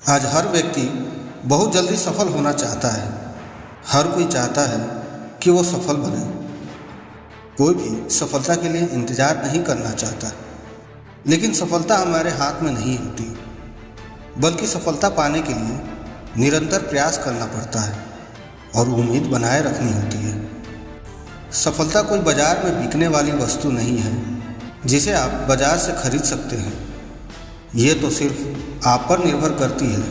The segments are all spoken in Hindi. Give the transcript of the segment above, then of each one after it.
आज हर व्यक्ति बहुत जल्दी सफल होना चाहता है। हर कोई चाहता है कि वो सफल बने। कोई भी सफलता के लिए इंतज़ार नहीं करना चाहता, लेकिन सफलता हमारे हाथ में नहीं होती, बल्कि सफलता पाने के लिए निरंतर प्रयास करना पड़ता है और उम्मीद बनाए रखनी होती है। सफलता कोई बाजार में बिकने वाली वस्तु नहीं है जिसे आप बाजार से खरीद सकते हैं। ये तो सिर्फ आप पर निर्भर करती है।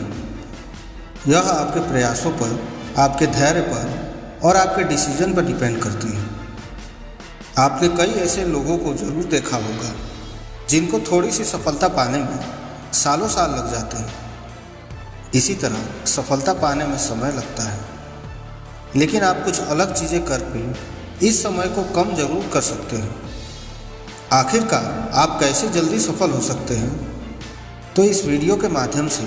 यह आपके प्रयासों पर, आपके धैर्य पर और आपके डिसीजन पर डिपेंड करती है। आपने कई ऐसे लोगों को ज़रूर देखा होगा जिनको थोड़ी सी सफलता पाने में सालों साल लग जाते हैं। इसी तरह सफलता पाने में समय लगता है, लेकिन आप कुछ अलग चीज़ें करके इस समय को कम जरूर कर सकते हैं। आखिरकार आप कैसे जल्दी सफल हो सकते हैं? तो इस वीडियो के माध्यम से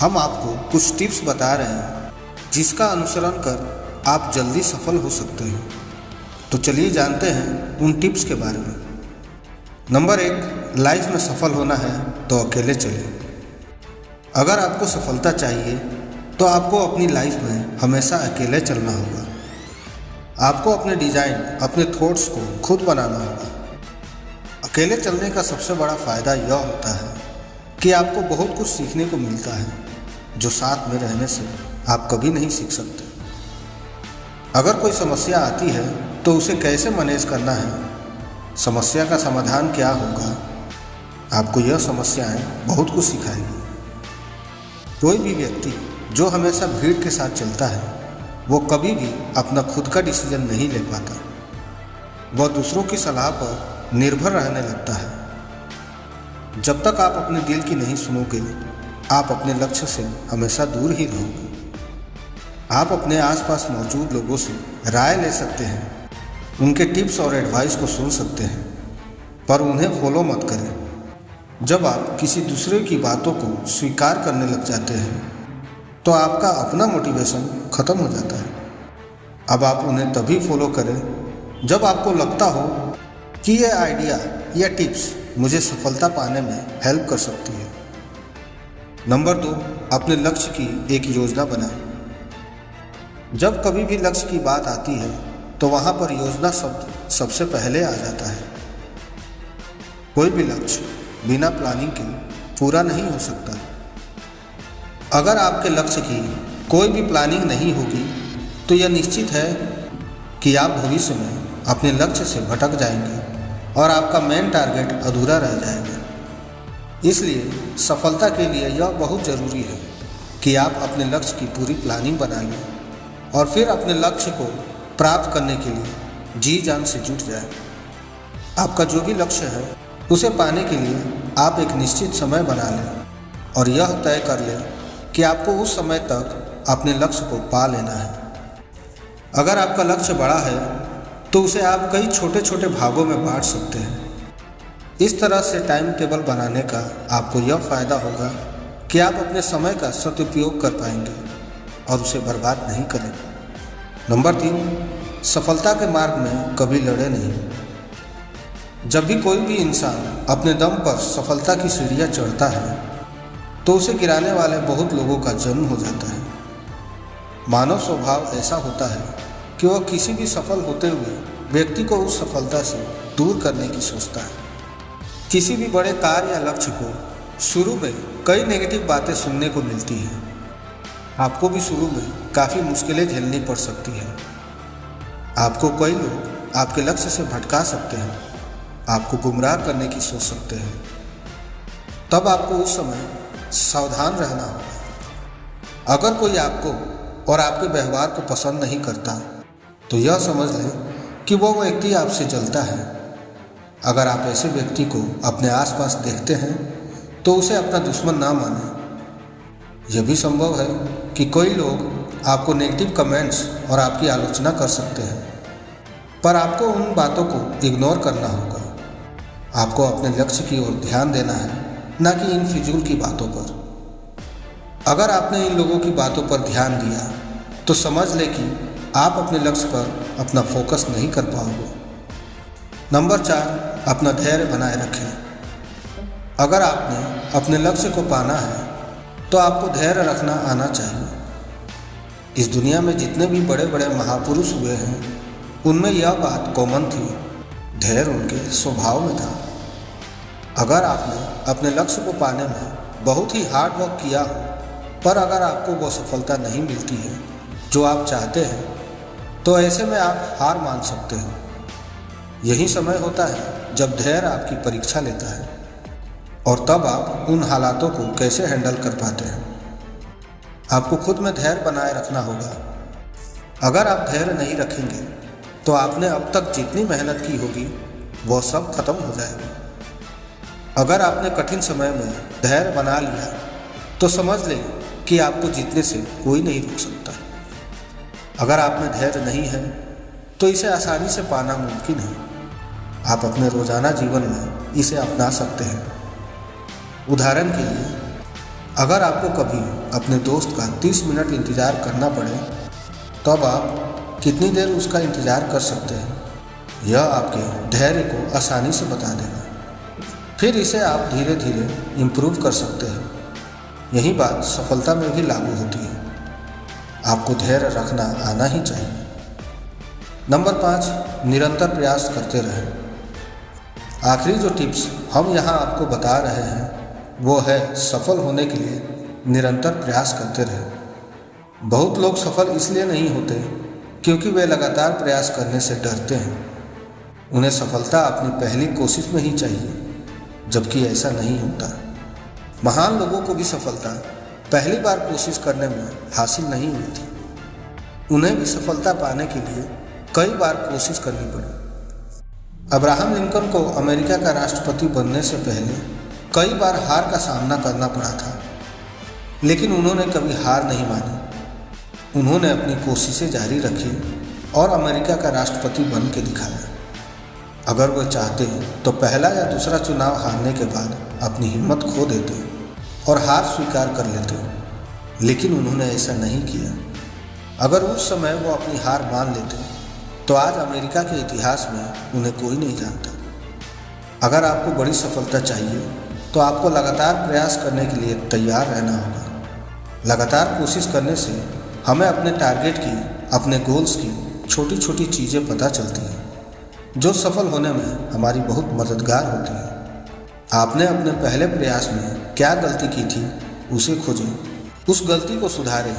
हम आपको कुछ टिप्स बता रहे हैं जिसका अनुसरण कर आप जल्दी सफल हो सकते हैं। तो चलिए जानते हैं उन टिप्स के बारे में। नंबर 1, लाइफ में सफल होना है तो अकेले चलें। अगर आपको सफलता चाहिए तो आपको अपनी लाइफ में हमेशा अकेले चलना होगा। आपको अपने डिज़ाइन, अपने थॉट्स को खुद बनाना होगा। अकेले चलने का सबसे बड़ा फ़ायदा यह होता है कि आपको बहुत कुछ सीखने को मिलता है जो साथ में रहने से आप कभी नहीं सीख सकते। अगर कोई समस्या आती है तो उसे कैसे मैनेज करना है, समस्या का समाधान क्या होगा, आपको यह समस्याएं बहुत कुछ सिखाएगी। कोई भी व्यक्ति जो हमेशा भीड़ के साथ चलता है वो कभी भी अपना खुद का डिसीजन नहीं ले पाता। वह दूसरों की सलाह पर निर्भर रहने लगता है। जब तक आप अपने दिल की नहीं सुनोगे, आप अपने लक्ष्य से हमेशा दूर ही रहोगे। आप अपने आसपास मौजूद लोगों से राय ले सकते हैं, उनके टिप्स और एडवाइस को सुन सकते हैं, पर उन्हें फॉलो मत करें। जब आप किसी दूसरे की बातों को स्वीकार करने लग जाते हैं तो आपका अपना मोटिवेशन ख़त्म हो जाता है। अब आप उन्हें तभी फॉलो करें जब आपको लगता हो कि यह आइडिया या टिप्स मुझे सफलता पाने में हेल्प कर सकती है। नंबर 2, अपने लक्ष्य की एक योजना बनाएं। जब कभी भी लक्ष्य की बात आती है तो वहाँ पर योजना शब्द सबसे पहले आ जाता है। कोई भी लक्ष्य बिना प्लानिंग के पूरा नहीं हो सकता। अगर आपके लक्ष्य की कोई भी प्लानिंग नहीं होगी तो यह निश्चित है कि आप भविष्य में अपने लक्ष्य से भटक जाएंगे और आपका मेन टारगेट अधूरा रह जाएगा। इसलिए सफलता के लिए यह बहुत ज़रूरी है कि आप अपने लक्ष्य की पूरी प्लानिंग बना लें और फिर अपने लक्ष्य को प्राप्त करने के लिए जी जान से जुट जाएं। आपका जो भी लक्ष्य है उसे पाने के लिए आप एक निश्चित समय बना लें और यह तय कर लें कि आपको उस समय तक अपने लक्ष्य को पा लेना है। अगर आपका लक्ष्य बड़ा है तो उसे आप कई छोटे छोटे भागों में बांट सकते हैं। इस तरह से टाइम टेबल बनाने का आपको यह फ़ायदा होगा कि आप अपने समय का सदुपयोग कर पाएंगे और उसे बर्बाद नहीं करेंगे। नंबर 3, सफलता के मार्ग में कभी लड़े नहीं। जब भी कोई भी इंसान अपने दम पर सफलता की सीढ़ियाँ चढ़ता है तो उसे गिराने वाले बहुत लोगों का जन्म हो जाता है। मानव स्वभाव ऐसा होता है कि वह किसी भी सफल होते हुए व्यक्ति को उस सफलता से दूर करने की सोचता है। किसी भी बड़े कार्य या लक्ष्य को शुरू में कई नेगेटिव बातें सुनने को मिलती हैं। आपको भी शुरू में काफ़ी मुश्किलें झेलनी पड़ सकती हैं। आपको कई लोग आपके लक्ष्य से भटका सकते हैं, आपको गुमराह करने की सोच सकते हैं। तब आपको उस समय सावधान रहना होगा। अगर कोई आपको और आपके व्यवहार को पसंद नहीं करता तो यह समझ लें कि वह व्यक्ति आपसे जलता है। अगर आप ऐसे व्यक्ति को अपने आसपास देखते हैं तो उसे अपना दुश्मन ना मानें। यह भी संभव है कि कोई लोग आपको नेगेटिव कमेंट्स और आपकी आलोचना कर सकते हैं, पर आपको उन बातों को इग्नोर करना होगा। आपको अपने लक्ष्य की ओर ध्यान देना है, ना कि इन फिजूल की बातों पर। अगर आपने इन लोगों की बातों पर ध्यान दिया तो समझ लें कि आप अपने लक्ष्य पर अपना फोकस नहीं कर पाओगे। नंबर 4, अपना धैर्य बनाए रखें। अगर आपने अपने लक्ष्य को पाना है तो आपको धैर्य रखना आना चाहिए। इस दुनिया में जितने भी बड़े बड़े महापुरुष हुए हैं उनमें यह बात कॉमन थी, धैर्य उनके स्वभाव में था। अगर आपने अपने लक्ष्य को पाने में बहुत ही हार्ड वर्क किया हो, पर अगर आपको वो सफलता नहीं मिलती है जो आप चाहते हैं, तो ऐसे में आप हार मान सकते हैं। यही समय होता है जब धैर्य आपकी परीक्षा लेता है और तब आप उन हालातों को कैसे हैंडल कर पाते हैं। आपको खुद में धैर्य बनाए रखना होगा। अगर आप धैर्य नहीं रखेंगे तो आपने अब तक जितनी मेहनत की होगी वो सब खत्म हो जाएगी। अगर आपने कठिन समय में धैर्य बना लिया तो समझ लें कि आपको जीतने से कोई नहीं रोक सकता। अगर आप में धैर्य नहीं है तो इसे आसानी से पाना मुमकिन है। आप अपने रोजाना जीवन में इसे अपना सकते हैं। उदाहरण के लिए, अगर आपको कभी अपने दोस्त का 30 मिनट इंतज़ार करना पड़े, तब आप कितनी देर उसका इंतज़ार कर सकते हैं, यह आपके धैर्य को आसानी से बता देगा। फिर इसे आप धीरे धीरे इम्प्रूव कर सकते हैं। यही बात सफलता में भी लागू होती है। आपको धैर्य रखना आना ही चाहिए। नंबर 5, निरंतर प्रयास करते रहें। आखिरी जो टिप्स हम यहाँ आपको बता रहे हैं वो है सफल होने के लिए निरंतर प्रयास करते रहें। बहुत लोग सफल इसलिए नहीं होते क्योंकि वे लगातार प्रयास करने से डरते हैं। उन्हें सफलता अपनी पहली कोशिश में ही चाहिए, जबकि ऐसा नहीं होता। महान लोगों को भी सफलता पहली बार कोशिश करने में हासिल नहीं हुई थी। उन्हें भी सफलता पाने के लिए कई बार कोशिश करनी पड़ी। अब्राहम लिंकन को अमेरिका का राष्ट्रपति बनने से पहले कई बार हार का सामना करना पड़ा था, लेकिन उन्होंने कभी हार नहीं मानी। उन्होंने अपनी कोशिशें जारी रखी और अमेरिका का राष्ट्रपति बन के दिखाया। अगर वे चाहते तो पहला या दूसरा चुनाव हारने के बाद अपनी हिम्मत खो देते और हार स्वीकार कर लेते, लेकिन उन्होंने ऐसा नहीं किया। अगर उस समय वो अपनी हार मान लेते तो आज अमेरिका के इतिहास में उन्हें कोई नहीं जानता। अगर आपको बड़ी सफलता चाहिए तो आपको लगातार प्रयास करने के लिए तैयार रहना होगा। लगातार कोशिश करने से हमें अपने टारगेट की, अपने गोल्स की छोटी छोटी चीज़ें पता चलती हैं जो सफल होने में हमारी बहुत मददगार होती है। आपने अपने पहले प्रयास में क्या गलती की थी उसे खोजें, उस गलती को सुधारें।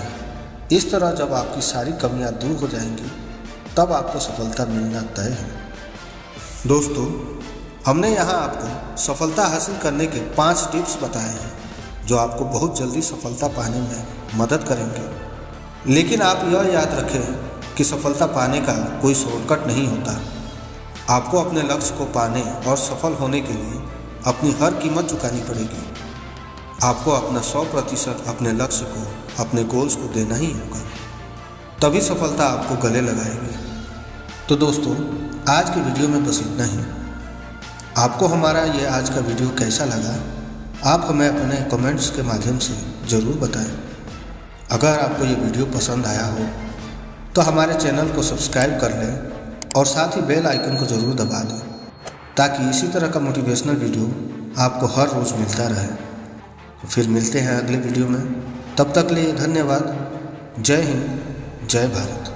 इस तरह जब आपकी सारी कमियां दूर हो जाएंगी तब आपको सफलता मिलना तय है। दोस्तों, हमने यहाँ आपको सफलता हासिल करने के 5 टिप्स बताए हैं जो आपको बहुत जल्दी सफलता पाने में मदद करेंगे। लेकिन आप यह याद रखें कि सफलता पाने का कोई शॉर्टकट नहीं होता। आपको अपने लक्ष्य को पाने और सफल होने के लिए अपनी हर कीमत चुकानी पड़ेगी। आपको अपना 100% अपने लक्ष्य को, अपने गोल्स को देना ही होगा, तभी सफलता आपको गले लगाएगी। तो दोस्तों, आज के वीडियो में बस इतना ही। आपको हमारा ये आज का वीडियो कैसा लगा, आप हमें अपने कमेंट्स के माध्यम से ज़रूर बताएं। अगर आपको ये वीडियो पसंद आया हो तो हमारे चैनल को सब्सक्राइब कर लें और साथ ही बेल आइकन को ज़रूर दबा दें, ताकि इसी तरह का मोटिवेशनल वीडियो आपको हर रोज़ मिलता रहे। तो फिर मिलते हैं अगले वीडियो में। तब तक के लिए धन्यवाद। जय हिंद, जय भारत।